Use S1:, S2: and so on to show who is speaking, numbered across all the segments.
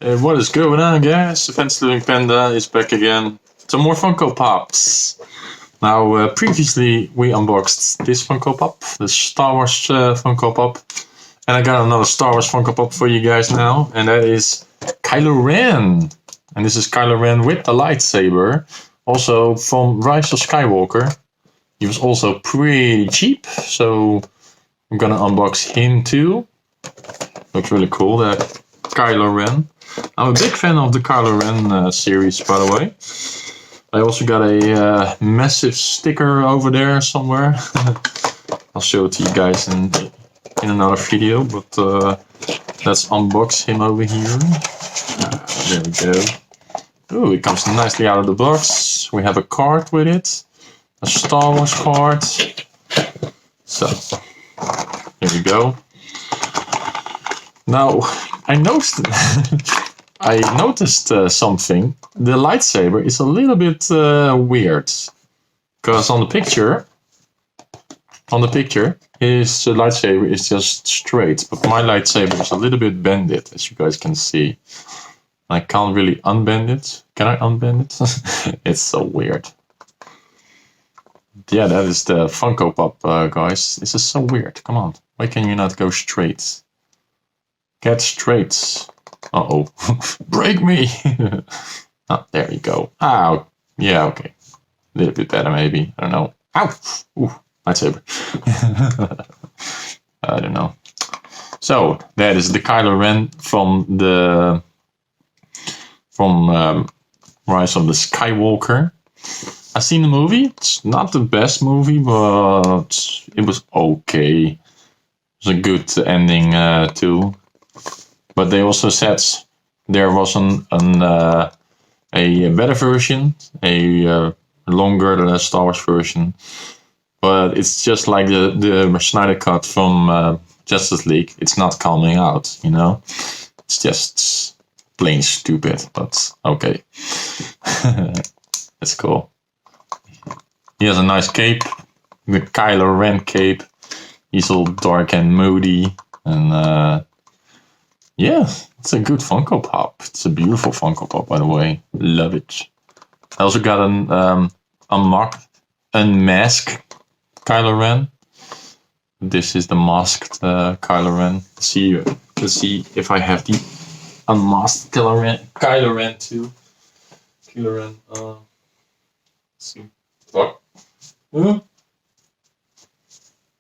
S1: What is going on, guys? Events Living Panda is back again. Some more Funko Pops. Now, previously we unboxed this Funko Pop, the Star Wars Funko Pop. And I got another Star Wars Funko Pop for you guys now. And that is Kylo Ren. And this is Kylo Ren with the lightsaber. Also from Rise of Skywalker. He was also pretty cheap. So I'm gonna unbox him too. Looks really cool, that Kylo Ren. I'm a big fan of the Kylo Ren series, by the way. I also got a massive sticker over there somewhere. I'll show it to you guys in another video, but let's unbox him over here. There we go. Ooh, it comes nicely out of the box. We have a card with it, a Star Wars card. So, here we go. Now, I noticed something. The lightsaber is a little bit weird, because on the picture, his lightsaber is just straight, but my lightsaber is a little bit bended, as you guys can see. I can't really unbend it. Can I unbend it? It's so weird. Yeah, that is the Funko Pop, guys. This is so weird. Come on, why can you not go straight? Get straight. Uh-oh. Break me! Oh, there you go. Ow. Yeah, okay. A little bit better, maybe. I don't know. Ow! Ooh, lightsaber. I don't know. So, that is the Kylo Ren from Rise of the Skywalker. I've seen the movie. It's not the best movie, but it was okay. It was a good ending, too. But they also said there was a better version, a longer Star Wars version. But it's just like the Snyder Cut from Justice League. It's not coming out, you know? It's just plain stupid, but okay. That's cool. He has a nice cape, the Kylo Ren cape. He's all dark and moody, and yeah, it's a good Funko Pop. It's a beautiful Funko Pop, by the way. Love it. I also got an unmasked Kylo Ren. This is the masked Kylo Ren. Let's see if I have the unmasked Kylo Ren too. Kylo Ren. Let's see. What?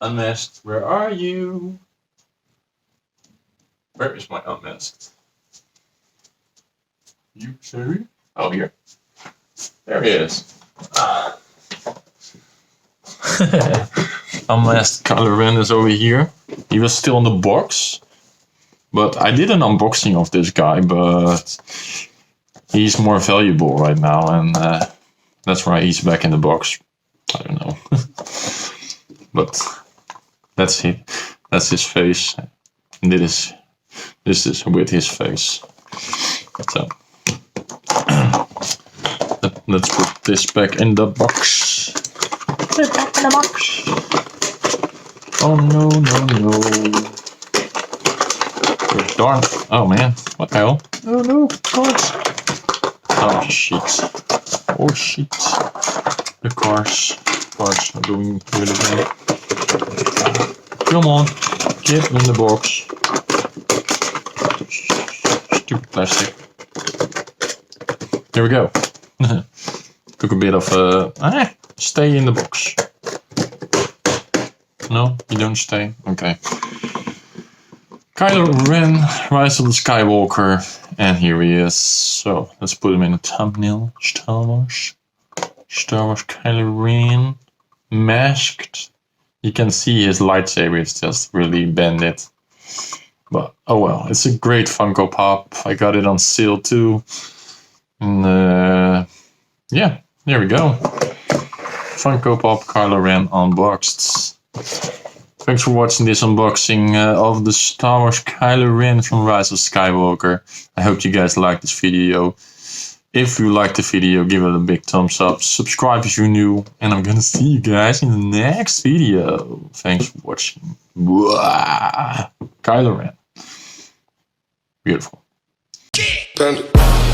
S1: Unmasked. Where are you? Where is my unmasked? You sorry? Oh, here. There he is. Unmasked Kylo Ren is over here. He was still in the box. But I did an unboxing of this guy, but he's more valuable right now, and that's why he's back in the box. I don't know. But that's it. That's his face. And this is with his face. So let's put this back in the box. Put it back in the box. Oh no. Darn. Oh man. What the hell? Oh no. Cars. Oh shit. The cars are doing really bad. Come on. Get in the box. Stupid plastic. There we go. Took a bit of stay in the box. No, you don't stay? Okay. Kylo Ren, Rise of the Skywalker, and here he is. So, let's put him in a thumbnail. Star Wars Kylo Ren, masked. You can see his lightsaber is just really bended. But, oh well, it's a great Funko Pop. I got it on sale too. And, yeah, there we go. Funko Pop Kylo Ren unboxed. Thanks for watching this unboxing of the Star Wars Kylo Ren from Rise of Skywalker. I hope you guys liked this video. If you liked the video, give it a big thumbs up. Subscribe if you're new. And I'm gonna see you guys in the next video. Thanks for watching. Kylo Ren. Beautiful.
S2: Panda.